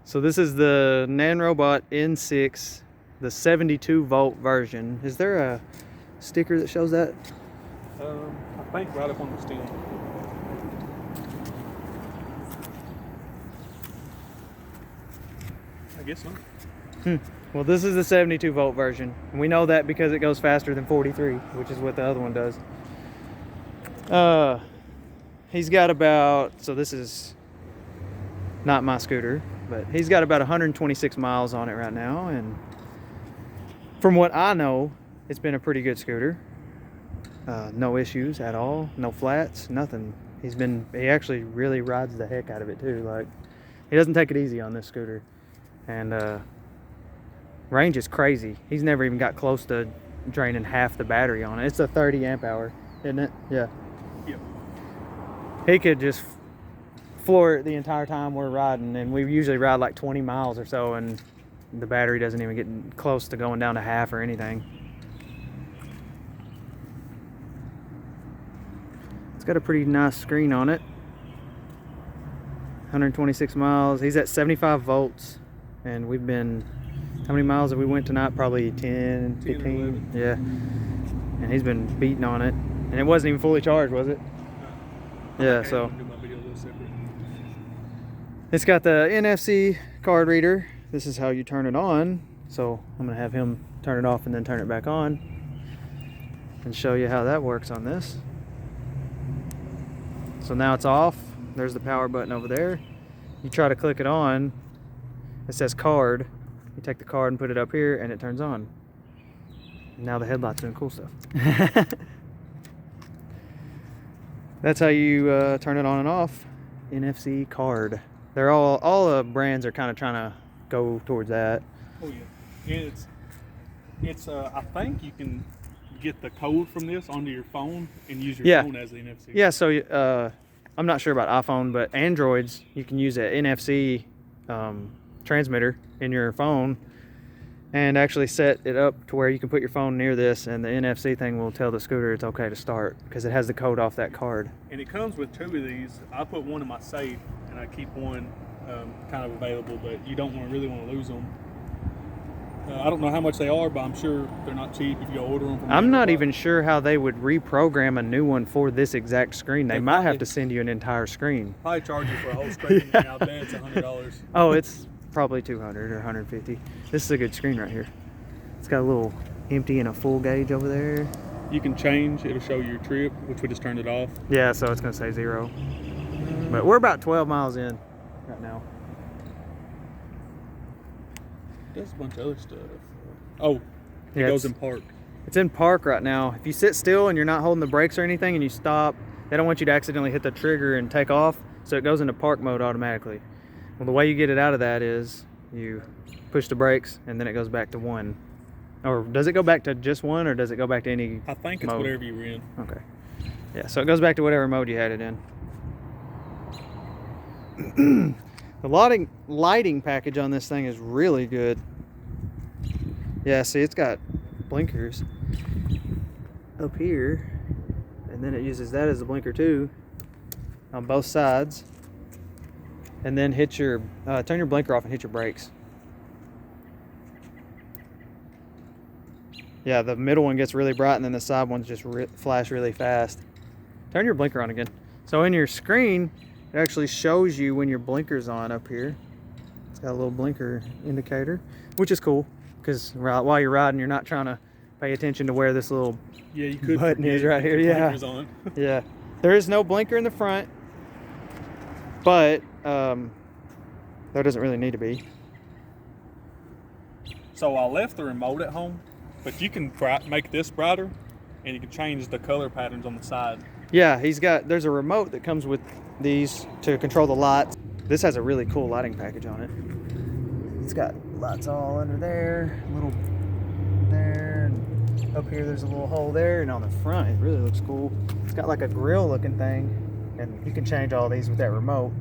So this is the Nanrobot N6, the 72 volt version. Is there a sticker that shows that? I think right up on the stem. I guess so. Well, this is the 72 volt version. And we know that because it goes faster than 43, which is what the other one does. He's got about, so this is not my scooter, but he's got about 126 miles on it right now. And from what I know, it's been a pretty good scooter. No issues at all, no flats, nothing. He actually really rides the heck out of it too. Like, he doesn't take it easy on this scooter. And range is crazy. He's never even got close to draining half the battery on it. It's a 30 amp hour, isn't it? Yeah. Yep. He could just floor it the entire time we're riding, and we usually ride like 20 miles or so, and the battery doesn't even get close to going down to half or anything. It's got a pretty nice screen on it. 126 miles. He's at 75 volts, and we've been, how many miles have we went tonight? Probably 10, 15. Yeah. And he's been beating on it, and it wasn't even fully charged, was it? Yeah, so it's got the NFC card reader. This is how you turn it on. So I'm gonna have him turn it off and then turn it back on and show you how that works on this. So now it's off. There's the power button over there. You try to click it on, it says card. You take the card and put it up here and it turns on. Now the headlight's doing cool stuff. That's how you turn it on and off. NFC card. They're all the brands are kind of trying to go towards that. Oh yeah, it's I think you can get the code from this onto your phone and use your phone as the NFC. Yeah, so I'm not sure about iPhone, but Androids, you can use an NFC transmitter in your phone and actually set it up to where you can put your phone near this, and the NFC thing will tell the scooter it's okay to start because it has the code off that card. And it comes with 2 of these. I put one in my safe, and I keep one kind of available, but you don't really want to lose them. I don't know how much they are, but I'm sure they're not cheap if you go order them from I'm not even sure how they would reprogram a new one for this exact screen. They might have to send you an entire screen. Probably charge you for a whole screen. Yeah. And I bet it's $100. Oh, it's probably 200 or 150. This is a good screen right here. It's got a little empty and a full gauge over there. You can change. It'll show you your trip, which we just turned it off. Yeah, so it's going to say 0. But we're about 12 miles in right now. There's a bunch of other stuff. Oh, it goes in park. It's in park right now. If you sit still and you're not holding the brakes or anything and you stop, they don't want you to accidentally hit the trigger and take off, so it goes into park mode automatically. Well, the way you get it out of that is you push the brakes and then it goes back to 1. Or does it go back to just 1, or does it go back to any I think it's mode? Whatever you were in. Okay. Yeah, so it goes back to whatever mode you had it in. The lighting package on this thing is really good. Yeah, see, it's got blinkers up here, and then it uses that as a blinker too on both sides. And then hit your turn your blinker off and hit your brakes. Yeah, the middle one gets really bright, and then the side ones just flash really fast. Turn your blinker on again. So in your screen, it actually shows you when your blinker's on up here. It's got a little blinker indicator, which is cool because while you're riding, you're not trying to pay attention to where this little button is right here. Yeah, yeah. There is no blinker in the front, but there doesn't really need to be. So I left the remote at home, but you can make this brighter, and you can change the color patterns on the side. Yeah, there's a remote that comes with these to control the lights. This has a really cool lighting package on it. It's got lights all under there, a little there, and up here there's a little hole there, and on the front it really looks cool. It's got like a grill looking thing, and you can change all these with that remote.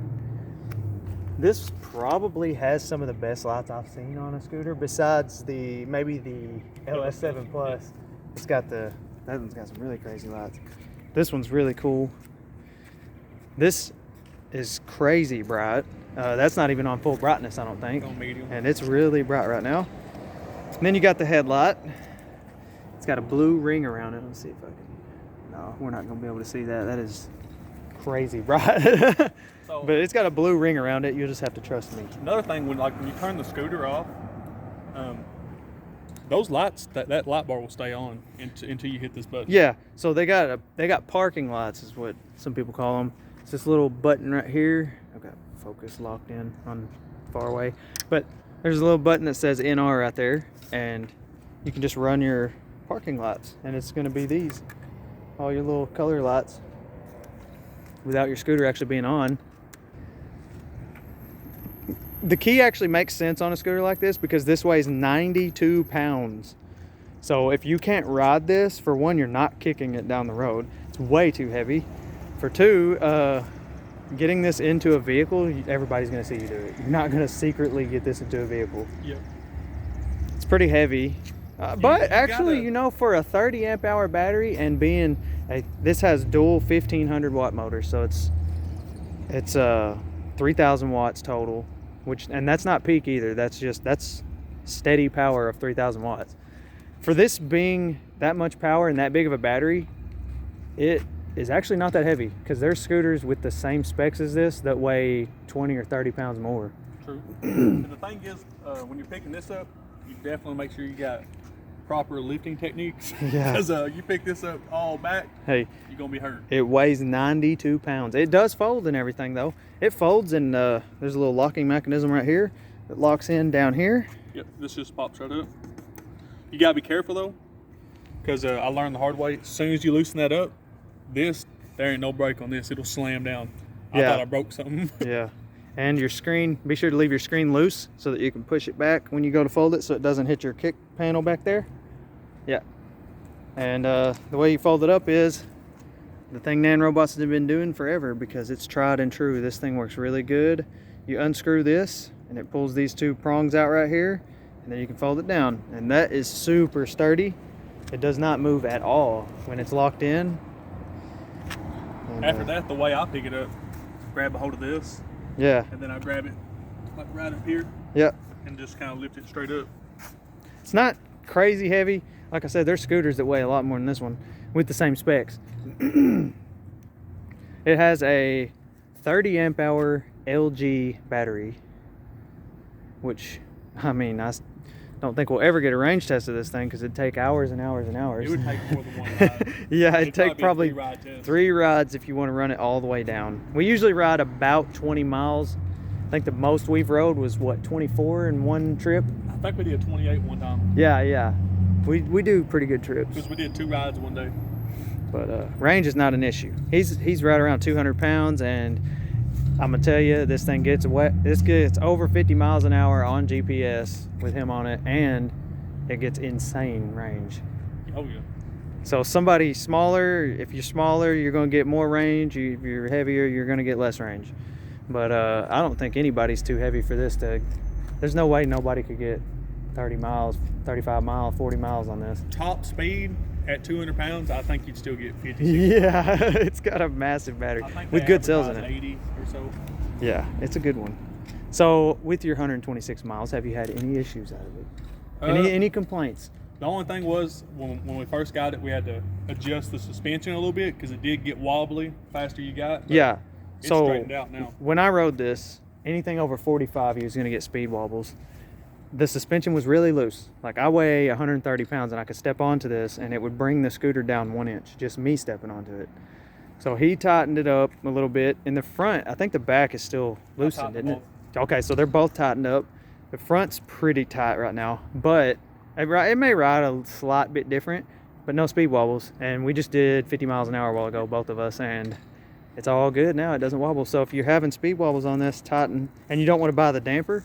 This probably has some of the best lights I've seen on a scooter, besides maybe the LS7 Plus. That one's got some really crazy lights. This one's really cool. This is crazy bright. That's not even on full brightness, I don't think. On medium. And it's really bright right now. And then you got the headlight. It's got a blue ring around it. Let's see if I can. No, we're not going to be able to see that. That is crazy bright. So, but it's got a blue ring around it. You'll just have to trust me. Another thing, when you turn the scooter off, those lights, that light bar will stay on until you hit this button. Yeah. So they got parking lights, is what some people call them. It's this little button right here. I've got focus locked in on far away, but there's a little button that says NR right there, and you can just run your parking lights, and it's going to be these, all your little color lights, without your scooter actually being on. The key actually makes sense on a scooter like this because this weighs 92 pounds. So if you can't ride this, for one, you're not kicking it down the road. It's way too heavy. For two, getting this into a vehicle, everybody's going to see you do it. You're not going to secretly get this into a vehicle. Yep. It's pretty heavy. But actually, you know, for a 30 amp hour battery and being, this has dual 1500 watt motors. So it's 3000 watts total, and that's not peak either. That's steady power of 3000 watts. For this being that much power and that big of a battery, it is actually not that heavy, because there's scooters with the same specs as this that weigh 20 or 30 pounds more. True. And the thing is, when you're picking this up, you definitely make sure you got proper lifting techniques. Yeah. Because you pick this up all back, hey, you're gonna be hurt. It weighs 92 pounds. It does fold and everything though. It folds, and there's a little locking mechanism right here that locks in down here. Yep, this just pops right up. You gotta be careful though, because I learned the hard way. As soon as you loosen that up, there ain't no brake on this. It'll slam down. I thought I broke something. Yeah. And your screen, be sure to leave your screen loose so that you can push it back when you go to fold it so it doesn't hit your kick panel back there. Yeah. And the way you fold it up is the thing Nanrobots have been doing forever, because it's tried and true. This thing works really good. You unscrew this and it pulls these two prongs out right here, and then you can fold it down. And that is super sturdy. It does not move at all when it's locked in. And, After that, the way I pick it up, grab a hold of this. Yeah. And then I grab it like right up here. Yep. And just kind of lift it straight up. It's not crazy heavy. Like I said, there's scooters that weigh a lot more than this one with the same specs. It has a 30 amp hour LG battery, which, I mean, I don't think we'll ever get a range test of this thing because it'd take hours and hours and hours. It would take more than one ride. Yeah, it'd take probably three rides if you want to run it all the way down. We usually ride about 20 miles. I think the most we've rode was, what, 24 in one trip? I think we did 28 one time. Yeah. We do pretty good trips. Because we did 2 rides one day. But range is not an issue. He's right around 200 pounds, and I'm gonna tell you, this thing gets wet. This gets over 50 miles an hour on GPS with him on it, and it gets insane range. Oh yeah. So somebody smaller, if you're smaller, you're gonna get more range. If you're heavier, you're gonna get less range. But I don't think anybody's too heavy for this to. There's no way nobody could get 30 miles, 35 miles, 40 miles on this. Top speed at 200 pounds, I think you'd still get 50. Yeah, it's got a massive battery with good cells in it. 80 or so. Yeah, it's a good one. So with your 126 miles, have you had any issues out of it? Any complaints? The only thing was when we first got it, we had to adjust the suspension a little bit because it did get wobbly faster you got. Yeah. It's so straightened out now. When I rode this, anything over 45, you was going to get speed wobbles. The suspension was really loose. Like, I weigh 130 pounds and I could step onto this and it would bring the scooter down 1 inch, just me stepping onto it. So he tightened it up a little bit. In the front, I think the back is still loosened, isn't it? Okay, so they're both tightened up. The front's pretty tight right now, but it may ride a slight bit different, but no speed wobbles. And we just did 50 miles an hour a while ago, both of us, and it's all good now. It doesn't wobble. So if you're having speed wobbles on this, tighten, and you don't want to buy the damper,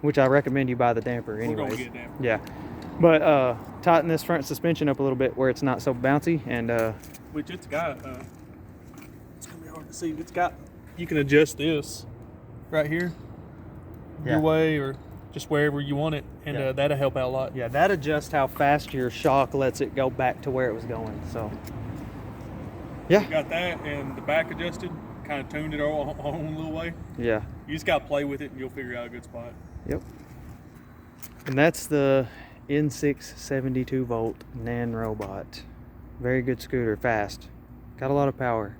which I recommend you buy the damper anyways. We're gonna get damper. Yeah, but tighten this front suspension up a little bit where it's not so bouncy, and which it's got. It's gonna be hard to see. It's got. You can adjust this right here, your way, or just wherever you want it, and that'll help out a lot. Yeah, that adjusts how fast your shock lets it go back to where it was going. So yeah, you got that, and the back adjusted. kind of tuned it our own little way. Yeah. You just got to play with it and you'll figure out a good spot. Yep. And that's the N6 72 volt Nanrobot. Very good scooter, fast. Got a lot of power.